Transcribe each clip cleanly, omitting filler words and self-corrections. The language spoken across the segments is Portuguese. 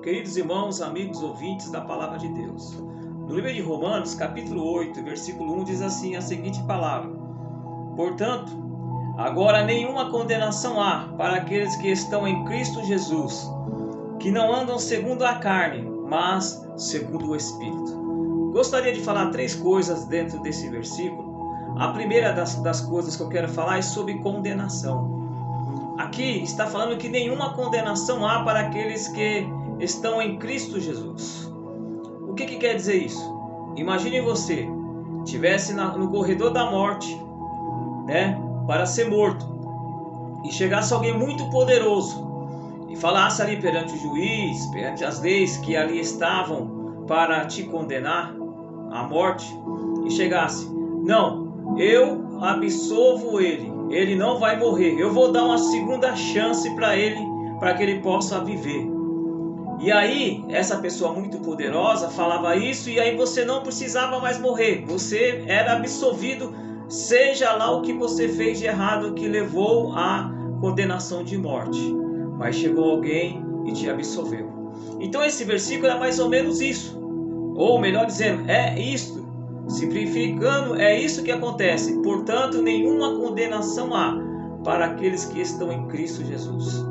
queridos irmãos, amigos, ouvintes da Palavra de Deus. No livro de Romanos, capítulo 8, versículo 1, diz assim a seguinte palavra: Portanto, agora nenhuma condenação há para aqueles que estão em Cristo Jesus, que não andam segundo a carne, mas segundo o Espírito. Gostaria de falar três coisas dentro desse versículo. A primeira das coisas que eu quero falar é sobre condenação. Aqui está falando que nenhuma condenação há para aqueles que estão em Cristo Jesus. O que quer dizer isso? Imagine você estivesse no corredor da morte, para ser morto, e chegasse alguém muito poderoso e falasse ali perante o juiz, perante as leis que ali estavam para te condenar à morte, e chegasse: não, eu absolvo ele não vai morrer, eu vou dar uma segunda chance para ele, para que ele possa viver. E aí, essa pessoa muito poderosa falava isso, e aí você não precisava mais morrer, você era absolvido, seja lá o que você fez de errado que levou à condenação de morte. Mas chegou alguém e te absolveu. Então esse versículo é mais ou menos isso, ou melhor dizendo, é isto. Simplificando, é isso que acontece. Portanto, nenhuma condenação há para aqueles que estão em Cristo Jesus.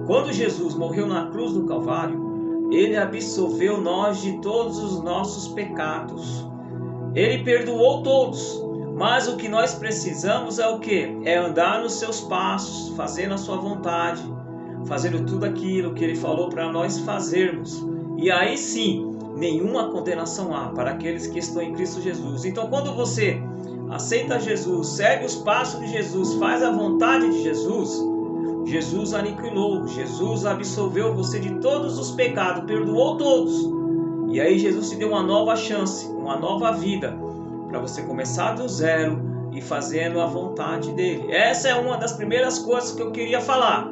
Quando Jesus morreu na cruz do Calvário, Ele absolveu nós de todos os nossos pecados. Ele perdoou todos. Mas o que nós precisamos é o quê? É andar nos seus passos, fazendo a sua vontade, fazendo tudo aquilo que Ele falou para nós fazermos. E aí sim, nenhuma condenação há para aqueles que estão em Cristo Jesus. Então, quando você aceita Jesus, segue os passos de Jesus, faz a vontade de Jesus, Jesus aniquilou, Jesus absolveu você de todos os pecados, perdoou todos. E aí Jesus te deu uma nova chance, uma nova vida, para você começar do zero e fazendo a vontade dele. Essa é uma das primeiras coisas que eu queria falar,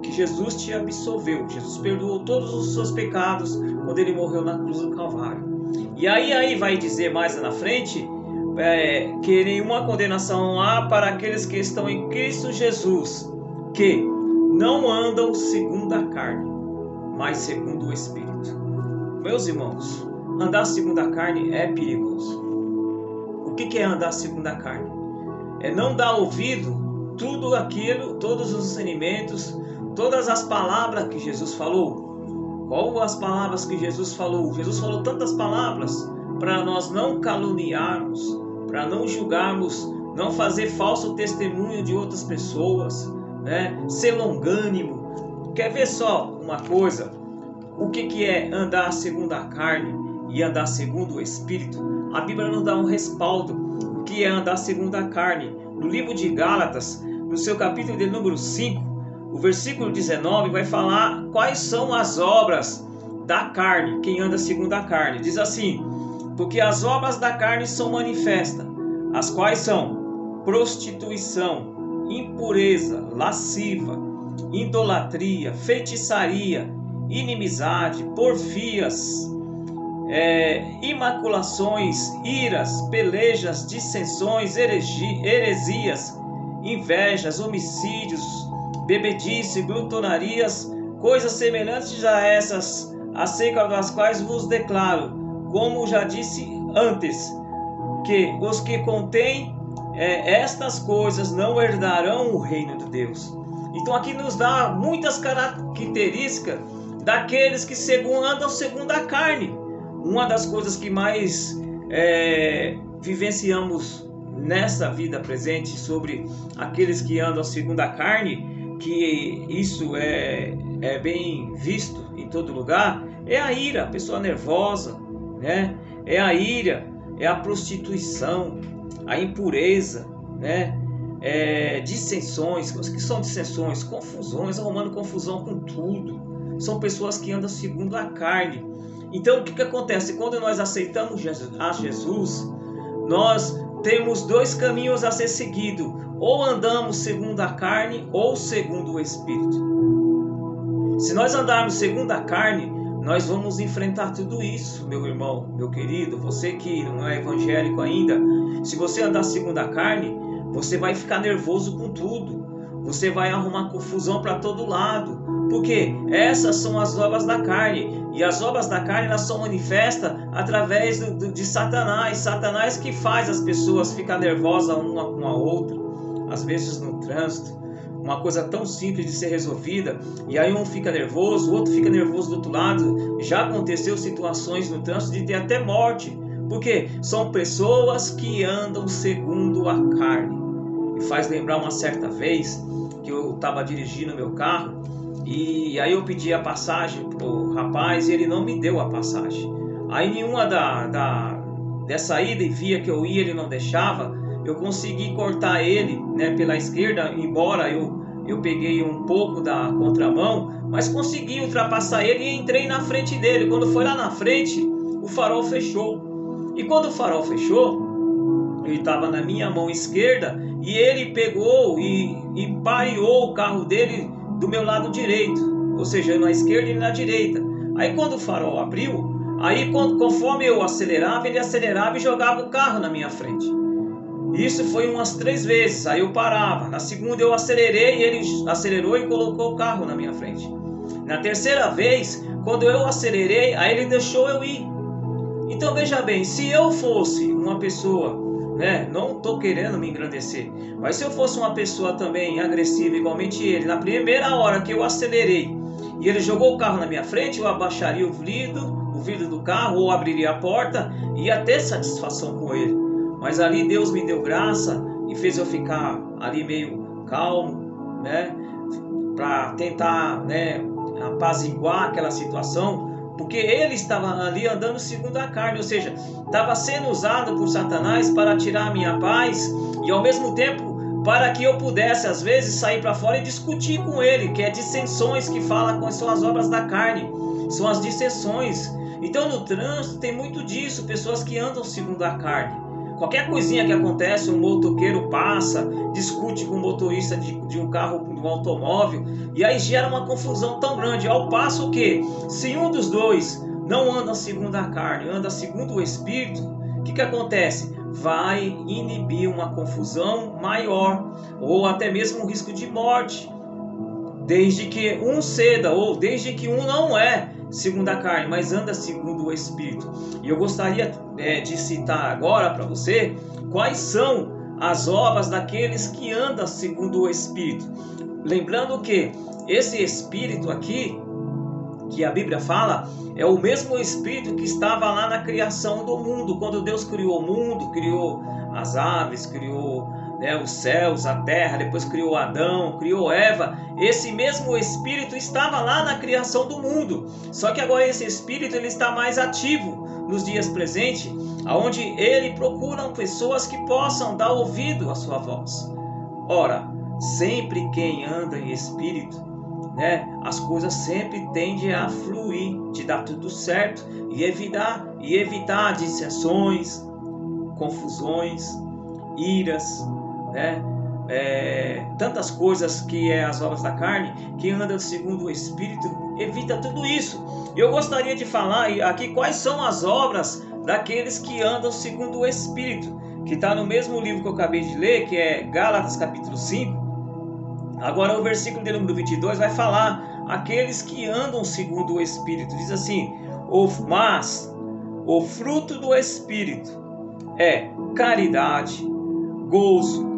que Jesus te absolveu. Jesus perdoou todos os seus pecados quando ele morreu na cruz do Calvário. E aí vai dizer mais na frente que nenhuma condenação há para aqueles que estão em Cristo Jesus, que não andam segundo a carne, mas segundo o Espírito. Meus irmãos, andar segundo a carne é perigoso. O que é andar segundo a carne? É não dar ouvido tudo aquilo, todos os ensinamentos, todas as palavras que Jesus falou. Qual as palavras que Jesus falou? Jesus falou tantas palavras para nós não caluniarmos, para não julgarmos, não fazer falso testemunho de outras pessoas, ser longânimo. Quer ver só uma coisa? O que é andar segundo a carne e andar segundo o Espírito? A Bíblia nos dá um respaldo. O que é andar segundo a carne? No livro de Gálatas, no seu capítulo de número 5, o versículo 19 vai falar quais são as obras da carne, quem anda segundo a carne. Diz assim: porque as obras da carne são manifestas, as quais são prostituição, impureza, lasciva, idolatria, feitiçaria, inimizade, porfias, imaculações, iras, pelejas, dissensões, heresias, invejas, homicídios, bebedice, glutonarias, coisas semelhantes a essas, acerca das quais vos declaro, como já disse antes, que os que contêm estas coisas não herdarão o reino de Deus. Então aqui nos dá muitas características daqueles que andam segundo a carne. Uma das coisas que mais vivenciamos nessa vida presente sobre aqueles que andam segundo a carne, que isso é bem visto em todo lugar, é a ira, a pessoa nervosa, é a ira, é a prostituição, a impureza, dissensões. O que são dissensões? Confusões, arrumando confusão com tudo. São pessoas que andam segundo a carne. Então o que acontece? Quando nós aceitamos a Jesus, nós temos dois caminhos a ser seguidos: ou andamos segundo a carne ou segundo o Espírito. Se nós andarmos segundo a carne, nós vamos enfrentar tudo isso, meu irmão, meu querido, você que não é evangélico ainda. Se você andar segundo a carne, você vai ficar nervoso com tudo, você vai arrumar confusão para todo lado, Porque essas são as obras da carne. E as obras da carne, elas são manifestas através de Satanás. Satanás que faz as pessoas ficar nervosas uma com a outra. Às vezes no trânsito. Uma coisa tão simples de ser resolvida. E aí um fica nervoso, o outro fica nervoso do outro lado. Já aconteceu situações no trânsito de ter até morte. Porque são pessoas que andam segundo a carne. Me faz lembrar uma certa vez que eu estava dirigindo meu carro. E aí eu pedi a passagem pro rapaz e ele não me deu a passagem. Aí nenhuma dessa ida e via que eu ia ele não deixava. Eu consegui cortar ele, né, pela esquerda, embora eu peguei um pouco da contramão, mas consegui ultrapassar ele e entrei na frente dele. Quando foi lá na frente, o farol fechou. E quando o farol fechou, ele estava na minha mão esquerda e ele pegou e pareou o carro dele do meu lado direito, ou seja, na esquerda e na direita. Aí quando o farol abriu, aí conforme eu acelerava, ele acelerava e jogava o carro na minha frente. Isso foi umas 3 vezes, aí eu parava. Na segunda eu acelerei e ele acelerou e colocou o carro na minha frente. Na terceira vez, quando eu acelerei, aí ele deixou eu ir. Então veja bem, se eu fosse uma pessoa, né, não estou querendo me engrandecer, mas se eu fosse uma pessoa também agressiva, igualmente ele, na primeira hora que eu acelerei e ele jogou o carro na minha frente, eu abaixaria o vidro do carro ou abriria a porta e ia ter satisfação com ele. Mas ali Deus me deu graça e fez eu ficar ali meio calmo, né, para tentar, né, apaziguar aquela situação. Porque ele estava ali andando segundo a carne, ou seja, estava sendo usado por Satanás para tirar a minha paz e ao mesmo tempo para que eu pudesse às vezes sair para fora e discutir com ele, que é dissensões, que fala quais são as obras da carne, são as dissensões. Então no trânsito tem muito disso, pessoas que andam segundo a carne. Qualquer coisinha que acontece, um motoqueiro passa, discute com o motorista de um carro, de um automóvel, e aí gera uma confusão tão grande, ao passo que, se um dos dois não anda segundo a carne, anda segundo o Espírito, o que acontece? Vai inibir uma confusão maior, ou até mesmo um risco de morte, desde que um ceda, ou desde que um não é segundo a carne, mas anda segundo o Espírito. E eu gostaria de citar agora para você quais são as obras daqueles que andam segundo o Espírito. Lembrando que esse Espírito aqui, que a Bíblia fala, é o mesmo Espírito que estava lá na criação do mundo. Quando Deus criou o mundo, criou as aves, criou, né, os céus, a terra, depois criou Adão, criou Eva. Esse mesmo Espírito estava lá na criação do mundo. Só que agora esse Espírito ele está mais ativo nos dias presentes, onde ele procura pessoas que possam dar ouvido à sua voz. Ora, sempre quem anda em Espírito, né, as coisas sempre tendem a fluir, de dar tudo certo e evitar dissensões, confusões, iras, né? Tantas coisas que é as obras da carne. Quem anda segundo o Espírito evita tudo isso. Eu gostaria de falar aqui quais são as obras daqueles que andam segundo o Espírito, que está no mesmo livro que eu acabei de ler, que é Gálatas capítulo 5. Agora o versículo de número 22 vai falar aqueles que andam segundo o Espírito. Diz assim: mas o fruto do Espírito é caridade, gozo,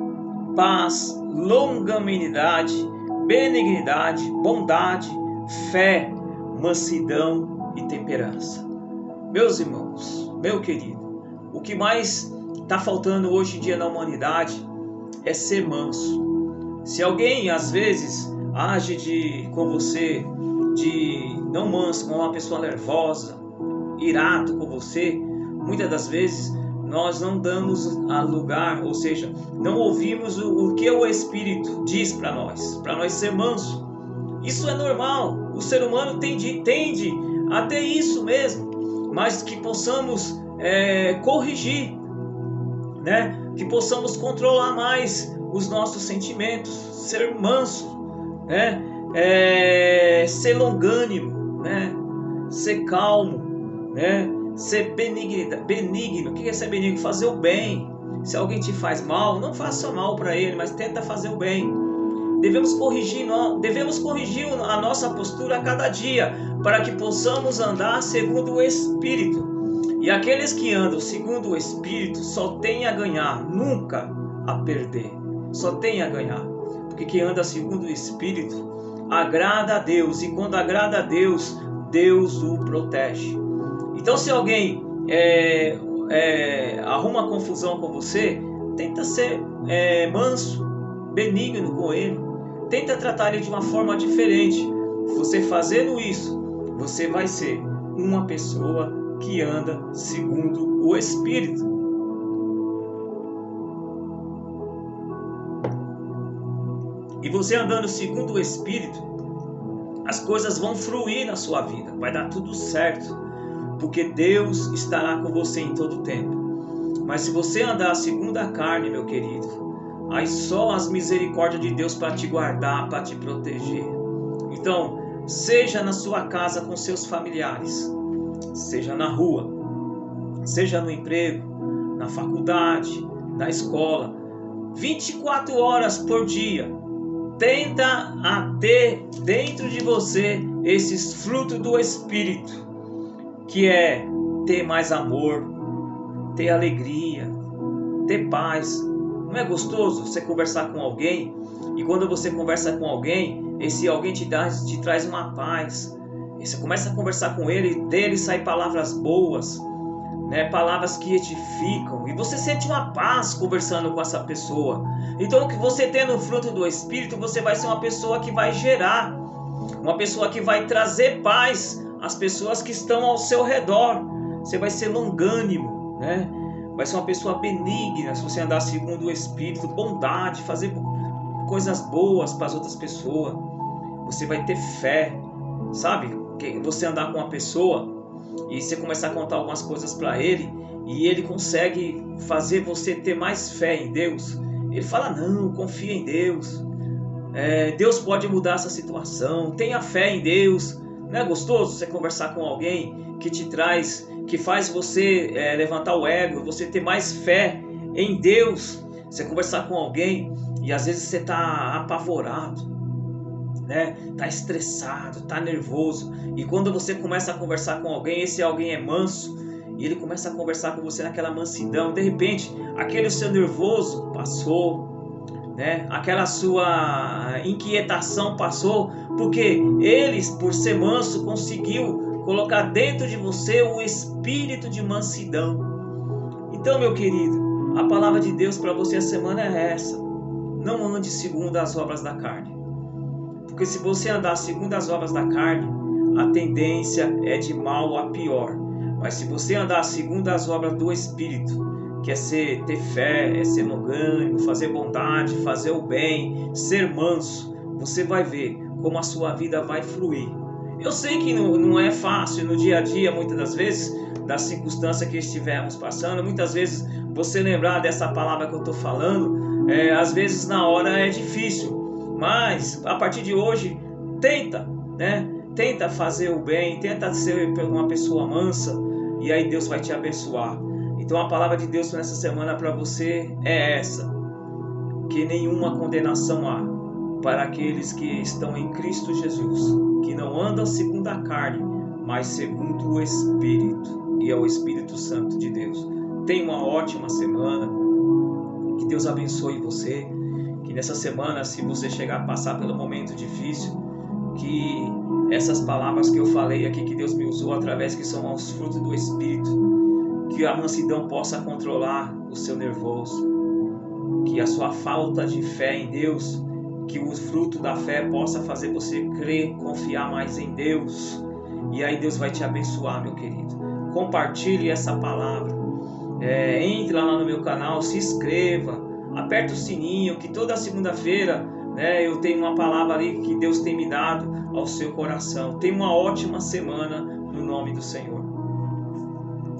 paz, longanimidade, benignidade, bondade, fé, mansidão e temperança. Meus irmãos, meu querido, o que mais está faltando hoje em dia na humanidade é ser manso. Se alguém às vezes age com você de não manso, como uma pessoa nervosa, irado com você, muitas das vezes nós não damos a lugar, ou seja, não ouvimos o que o Espírito diz para nós ser manso. Isso é normal, o ser humano tende a ter isso mesmo, mas que possamos corrigir, né? Que possamos controlar mais os nossos sentimentos, ser manso, né? Ser longânimo, né? Ser calmo, né? Ser benigno. O que é ser benigno? Fazer o bem. Se alguém te faz mal, não faça mal para ele, mas tenta fazer o bem. devemos corrigir a nossa postura a cada dia, para que possamos andar segundo o Espírito. E aqueles que andam segundo o Espírito só têm a ganhar, nunca a perder. Só tem a ganhar. Porque quem anda segundo o Espírito agrada a Deus. E quando agrada a Deus, Deus o protege. Então, se alguém arruma confusão com você, tenta ser manso, benigno com ele. Tenta tratar ele de uma forma diferente. Você fazendo isso, você vai ser uma pessoa que anda segundo o Espírito. E você andando segundo o Espírito, as coisas vão fluir na sua vida. Vai dar tudo certo. Porque Deus estará com você em todo o tempo. Mas se você andar segundo a carne, meu querido, aí só as misericórdias de Deus para te guardar, para te proteger. Então, seja na sua casa com seus familiares, seja na rua, seja no emprego, na faculdade, na escola, 24 horas por dia, tenta ter dentro de você esses frutos do Espírito, que é ter mais amor, ter alegria, ter paz. Não é gostoso você conversar com alguém, e quando você conversa com alguém, esse alguém te traz uma paz. E você começa a conversar com ele, e dele saem palavras boas, né? Palavras que edificam, e você sente uma paz conversando com essa pessoa. Então, que você tendo o fruto do Espírito, você vai ser uma pessoa que vai gerar, uma pessoa que vai trazer paz às pessoas que estão ao seu redor. Você vai ser longânimo, né? Vai ser uma pessoa benigna, se você andar segundo o Espírito, bondade, fazer coisas boas para as outras pessoas. Você vai ter fé, sabe? Que você andar com uma pessoa e você começar a contar algumas coisas para ele, e ele consegue fazer você ter mais fé em Deus. Ele fala: não, confia em Deus. Deus pode mudar essa situação. Tenha fé em Deus. Não é gostoso você conversar com alguém que te traz, que faz você levantar o ego, você ter mais fé em Deus? Você conversar com alguém e às vezes você está apavorado, né? Tá estressado, tá nervoso, e quando você começa a conversar com alguém, esse alguém é manso, e ele começa a conversar com você naquela mansidão, de repente aquele seu nervoso passou, né? Aquela sua inquietação passou, porque ele, por ser manso, conseguiu colocar dentro de você o espírito de mansidão. Então, meu querido, a palavra de Deus para você a semana é essa: não ande segundo as obras da carne. Porque se você andar segundo as obras da carne, a tendência é de mal a pior. Mas se você andar segundo as obras do Espírito, que é ter fé, é ser longânimo, fazer bondade, fazer o bem, ser manso, você vai ver como a sua vida vai fluir. Eu sei que não é fácil no dia a dia, muitas das vezes, da circunstância que estivermos passando. Muitas vezes você lembrar dessa palavra que eu estou falando, às vezes na hora é difícil. Mas a partir de hoje, tenta, né? Tenta fazer o bem, tenta ser uma pessoa mansa, e aí Deus vai te abençoar. Então a palavra de Deus nessa semana para você é essa: que nenhuma condenação há para aqueles que estão em Cristo Jesus, que não andam segundo a carne, mas segundo o Espírito, e é o Espírito Santo de Deus. Tenha uma ótima semana, que Deus abençoe você. Que nessa semana, se você chegar a passar pelo momento difícil, que essas palavras que eu falei aqui, que Deus me usou através, que são os frutos do Espírito, que a mansidão possa controlar o seu nervoso, que a sua falta de fé em Deus, que o fruto da fé possa fazer você crer, confiar mais em Deus, e aí Deus vai te abençoar, meu querido. Compartilhe essa palavra, entre lá no meu canal, se inscreva, aperta o sininho, que toda segunda-feira, né, eu tenho uma palavra ali que Deus tem me dado ao seu coração. Tenha uma ótima semana no nome do Senhor.